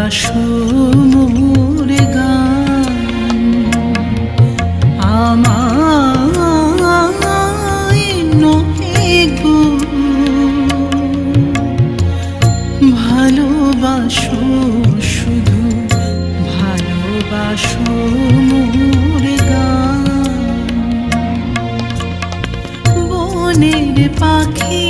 ভালোবাসো মোর গান আমায় নহে গো ভালোবাসো শুধু ভালোবাসো মোর গান বনের পাখি